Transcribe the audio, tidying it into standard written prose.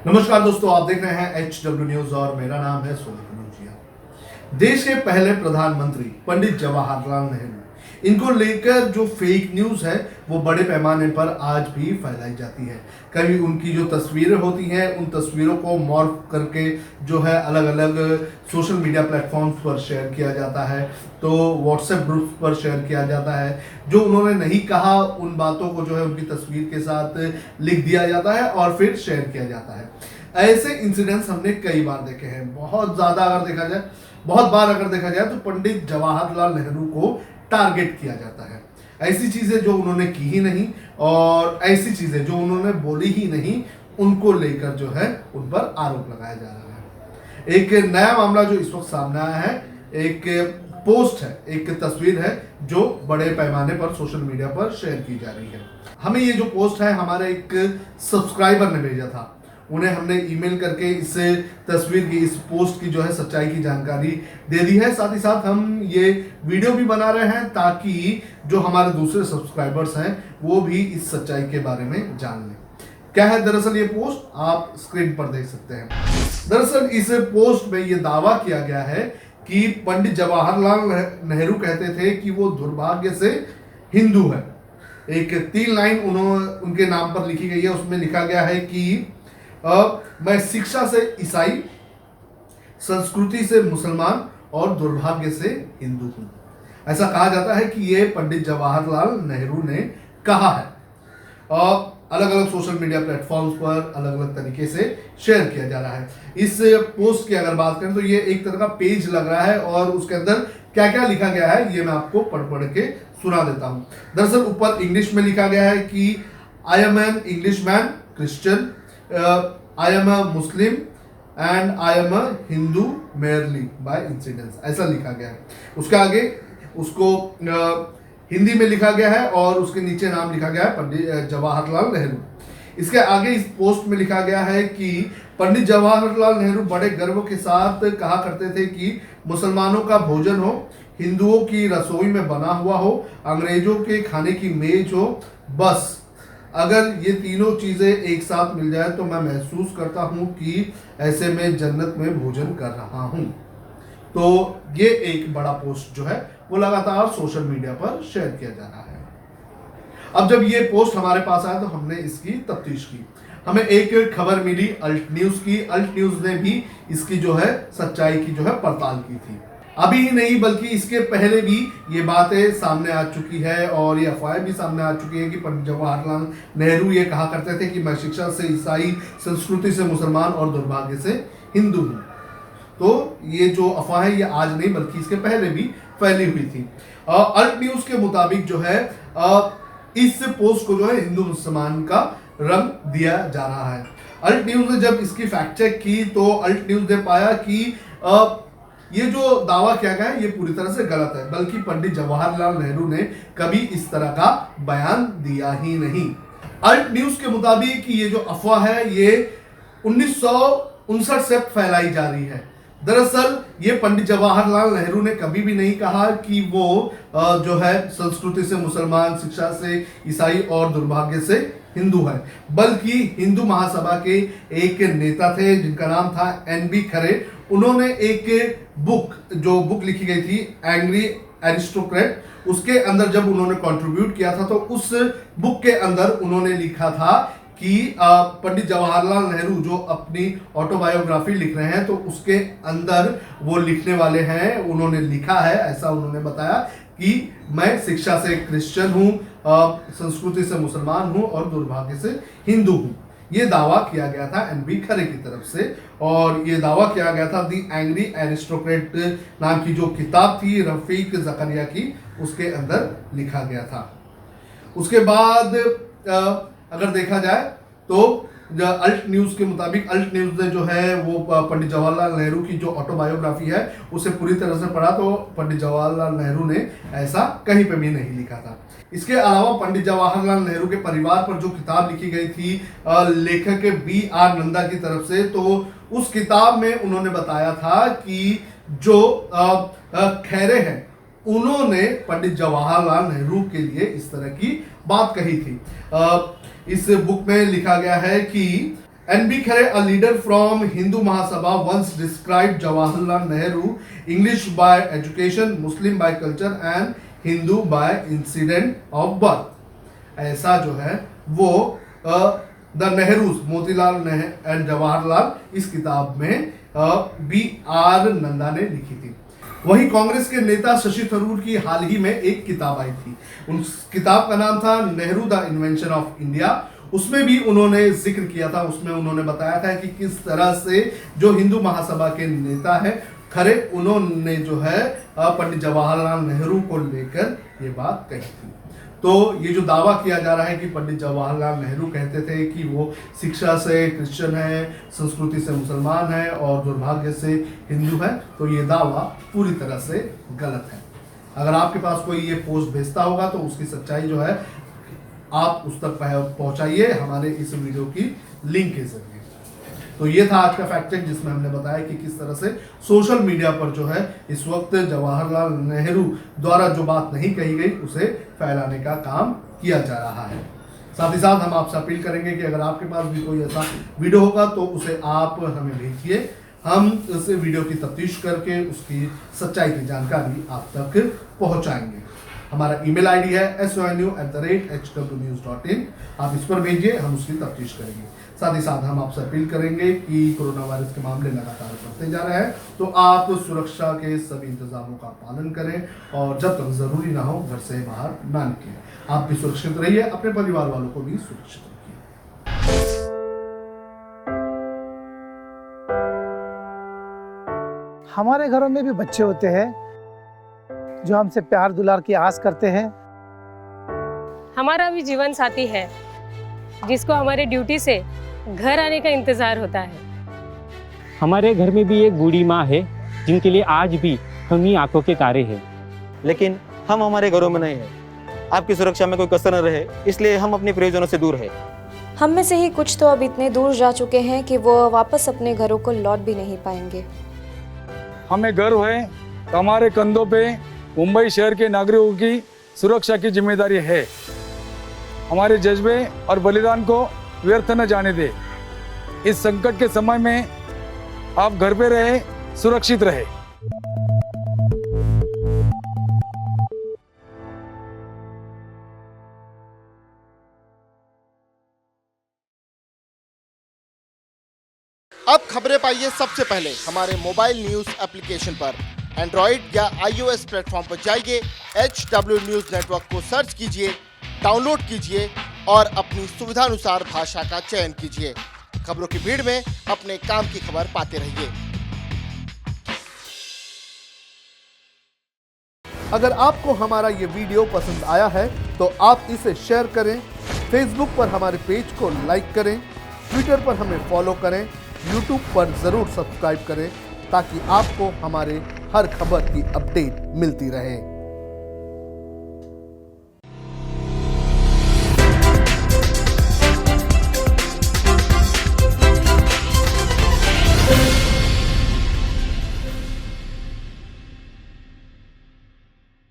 नमस्कार दोस्तों, आप देख रहे हैं HW न्यूज और मेरा नाम है सोनी कनौजिया। देश के पहले प्रधानमंत्री पंडित जवाहरलाल नेहरू, इनको लेकर जो फेक न्यूज है वो बड़े पैमाने पर आज भी फैलाई जाती है। कभी उनकी जो तस्वीरें होती हैं उन तस्वीरों को मॉर्फ करके जो है अलग अलग सोशल मीडिया प्लेटफॉर्म्स पर शेयर किया जाता है, तो व्हाट्सएप ग्रुप्स पर शेयर किया जाता है। जो उन्होंने नहीं कहा उन बातों को जो है उनकी तस्वीर के साथ लिख दिया जाता है और फिर शेयर किया जाता है। ऐसे इंसिडेंट्स हमने कई बार देखे हैं। बहुत बार अगर देखा जाए तो पंडित जवाहरलाल नेहरू को टारगेट किया जाता है। ऐसी चीजें जो उन्होंने की ही नहीं और ऐसी चीजें जो उन्होंने बोली ही नहीं, उनको लेकर जो है उन पर आरोप लगाया जा रहा है। एक नया मामला जो इस वक्त सामने आया है, एक पोस्ट है, एक तस्वीर है जो बड़े पैमाने पर सोशल मीडिया पर शेयर की जा रही है। हमें ये जो पोस्ट है हमारे एक सब्सक्राइबर ने भेजा था। उन्हें हमने ईमेल करके इस तस्वीर की, इस पोस्ट की जो है सच्चाई की जानकारी दे दी है। साथ ही साथ हम ये वीडियो भी बना रहे हैं ताकि जो हमारे दूसरे सब्सक्राइबर्स हैं वो भी इस सच्चाई के बारे में जान लें। क्या है दरअसल ये पोस्ट, आप स्क्रीन पर देख सकते हैं। दरअसल इस पोस्ट में ये दावा किया गया है कि पंडित जवाहरलाल नेहरू कहते थे कि वो दुर्भाग्य से हिंदू है। एक 3 लाइन उनके नाम पर लिखी गई है। उसमें लिखा गया है कि मैं शिक्षा से ईसाई, संस्कृति से मुसलमान और दुर्भाग्य से हिंदू हूं। ऐसा कहा जाता है कि ये पंडित जवाहरलाल नेहरू ने कहा है। अलग अलग सोशल मीडिया प्लेटफॉर्म्स पर अलग अलग तरीके से शेयर किया जा रहा है। इस पोस्ट की अगर बात करें तो ये एक तरह का पेज लग रहा है और उसके अंदर क्या क्या लिखा गया है ये मैं आपको पढ़ के सुना देता हूं। दरअसल ऊपर इंग्लिश में लिखा गया है कि I am an English man, Christian, I am a Muslim and I am a Hindu merely by incidence, ऐसा लिखा गया है। उसके आगे उसको हिंदी में लिखा गया है और उसके नीचे नाम लिखा गया है पंडित जवाहरलाल नेहरू। इसके आगे इस पोस्ट में लिखा गया है कि पंडित जवाहरलाल नेहरू बड़े गर्व के साथ कहा करते थे कि मुसलमानों का भोजन हो, हिंदुओं की रसोई में बना हुआ हो, अंग्रेजों के खाने की मेज हो, बस अगर ये तीनों चीजें एक साथ मिल जाए तो मैं महसूस करता हूं कि ऐसे में जन्नत में भोजन कर रहा हूं। तो ये एक बड़ा पोस्ट जो है वो लगातार सोशल मीडिया पर शेयर किया जा रहा है। अब जब ये पोस्ट हमारे पास आया तो हमने इसकी तफ्तीश की। हमें एक खबर मिली अल्ट न्यूज की। अल्ट न्यूज ने भी इसकी जो है सच्चाई की जो है पड़ताल की थी। अभी ही नहीं बल्कि इसके पहले भी ये बातें सामने आ चुकी है और ये अफवाहें भी सामने आ चुकी है कि पंडित जवाहरलाल नेहरू ये कहा करते थे कि मैं शिक्षा से ईसाई, संस्कृति से मुसलमान और दुर्भाग्य से हिंदू हूँ। तो ये जो अफवाह है ये आज नहीं बल्कि इसके पहले भी फैली हुई थी। अल्ट न्यूज के मुताबिक जो है इस पोस्ट को जो है हिंदू मुसलमान का रंग दिया जा रहा है। अल्ट न्यूज ने जब इसकी फैक्ट चेक की तो अल्ट न्यूज ने पाया कि ये जो दावा किया गया है ये पूरी तरह से गलत है, बल्कि पंडित जवाहरलाल नेहरू ने कभी इस तरह का बयान दिया ही नहीं। अल्ट न्यूज के मुताबिक ये जो अफवाह है ये 1959 से फैलाई जा रही है। दरअसल ये पंडित जवाहरलाल नेहरू ने कभी भी नहीं कहा कि वो जो है संस्कृति से मुसलमान, शिक्षा से ईसाई और दुर्भाग्य से हिंदू है, बल्कि हिंदू महासभा के एक नेता थे जिनका नाम था NB खरे। उन्होंने एक बुक लिखी गई थी एंग्री एरिस्टोक्रेट, उसके अंदर जब उन्होंने कंट्रीब्यूट किया था तो उस बुक के अंदर उन्होंने लिखा था कि पंडित जवाहरलाल नेहरू जो अपनी ऑटोबायोग्राफी लिख रहे हैं तो उसके अंदर वो लिखने वाले हैं, उन्होंने लिखा है, ऐसा उन्होंने बताया कि मैं शिक्षा से क्रिश्चियन हूँ, संस्कृति से मुसलमान हूँ और दुर्भाग्य से हिंदू हूँ। ये दावा किया गया था NB खरे की तरफ से और ये दावा किया गया था दी एंग्री एरिस्टोक्रेट नाम की जो किताब थी रफीक ज़करिया की, उसके अंदर लिखा गया था। उसके बाद अगर देखा जाए तो अल्ट न्यूज के मुताबिक अल्ट न्यूज ने जो है वो पंडित जवाहरलाल नेहरू की जो ऑटोबायोग्राफी है उसे पूरी तरह से पढ़ा तो पंडित जवाहरलाल नेहरू ने ऐसा कहीं पे भी नहीं लिखा था। इसके अलावा पंडित जवाहरलाल नेहरू के परिवार पर जो किताब लिखी गई थी लेखक BR नंदा की तरफ से, तो उस किताब में उन्होंने बताया था कि जो खैरे हैं उन्होंने पंडित जवाहरलाल नेहरू के लिए इस तरह की बात कही थी। इस बुक में लिखा गया है कि NB Khare, a leader from Hindu Mahasabha, once described Jawaharlal Nehru English by education, Muslim by culture and Hindu by incident of birth. ऐसा जो है वो द नेहरूज, मोतीलाल नेहरू एंड जवाहरलाल, इस किताब में B.R. नंदा ने लिखी थी। वहीं कांग्रेस के नेता शशि थरूर की हाल ही में एक किताब आई थी, उस किताब का नाम था Nehru the invention of India. उसमें भी उन्होंने जिक्र किया था, उसमें उन्होंने बताया था कि किस तरह से जो हिंदू महासभा के नेता है खरे, उन्होंने जो है पंडित जवाहरलाल नेहरू को लेकर ये बात कही थी। तो ये जो दावा किया जा रहा है कि पंडित जवाहरलाल नेहरू कहते थे कि वो शिक्षा से क्रिश्चियन है, संस्कृति से मुसलमान है और दुर्भाग्य से हिंदू है, तो ये दावा पूरी तरह से गलत है। अगर आपके पास कोई ये पोस्ट भेजता होगा तो उसकी सच्चाई जो है आप उस तक पहुंचाइए हमारे इस वीडियो की लिंक के जरिए। तो ये था आज का फैक्ट चेक, जिसमें हमने बताया कि किस तरह से सोशल मीडिया पर जो है इस वक्त जवाहरलाल नेहरू द्वारा जो बात नहीं कही गई उसे फैलाने का काम किया जा रहा है। साथ ही साथ हम आपसे अपील करेंगे कि अगर आपके पास भी कोई ऐसा वीडियो होगा तो उसे आप हमें भेजिए, हम उस वीडियो की तफ्तीश करके उसकी सच्चाई की जानकारी आप तक पहुंचाएंगे। हमारा ईमेल आईडी है sonu@hwnews.in, आप इस पर भेजिए, हम उसकी तफ्तीश करेंगे। साथ ही साथ हम आपसे अपील करेंगे कि कोरोना वायरस के मामले लगातार बढ़ते जा रहे हैं, तो आप सुरक्षा के सभी इंतजामों का पालन करें और जब तक जरूरी ना हो घर से बाहर ना निकलें। आप भी सुरक्षित रहिए, अपने परिवार वालों को भी सुरक्षित रखिए। हमारे घरों में भी बच्चे होते हैं जो हमसे प्यार दुलार की आस करते हैं। हमारा भी जीवन साथी है जिसको हमारे ड्यूटी से घर आने का इंतजार होता है। हमारे घर में भी एक बूढ़ी माँ है जिनके लिए आज भी हम ही आंखों के तारे हैं। लेकिन हम हमारे घरों में नहीं हैं। आपकी सुरक्षा में कोई कसर न रहे, इसलिए हम अपने प्रियजनों से दूर हैं। हम में से ही कुछ तो अब इतने दूर जा चुके हैं कि वो वापस अपने घरों को लौट भी नहीं पाएंगे। हमें गर्व है कि हमारे कंधों पे मुंबई शहर के नागरिकों की सुरक्षा की जिम्मेदारी है। हमारे जज्बे और बलिदान को व्यर्थ न जाने दे। इस संकट के समय में आप घर पे रहे, सुरक्षित रहे। अब खबरें पाइए सबसे पहले हमारे मोबाइल न्यूज एप्लीकेशन पर। एंड्रॉइड या iOS प्लेटफॉर्म पर जाइए, HW न्यूज नेटवर्क को सर्च कीजिए, डाउनलोड कीजिए और अपनी सुविधानुसार भाषा का चयन कीजिए। खबरों की भीड़ में अपने काम की खबर पाते रहिए। अगर आपको हमारा ये वीडियो पसंद आया है तो आप इसे शेयर करें, फेसबुक पर हमारे पेज को लाइक करें, ट्विटर पर हमें फॉलो करें, यूट्यूब पर जरूर सब्सक्राइब करें ताकि आपको हमारे हर खबर की अपडेट मिलती रहे।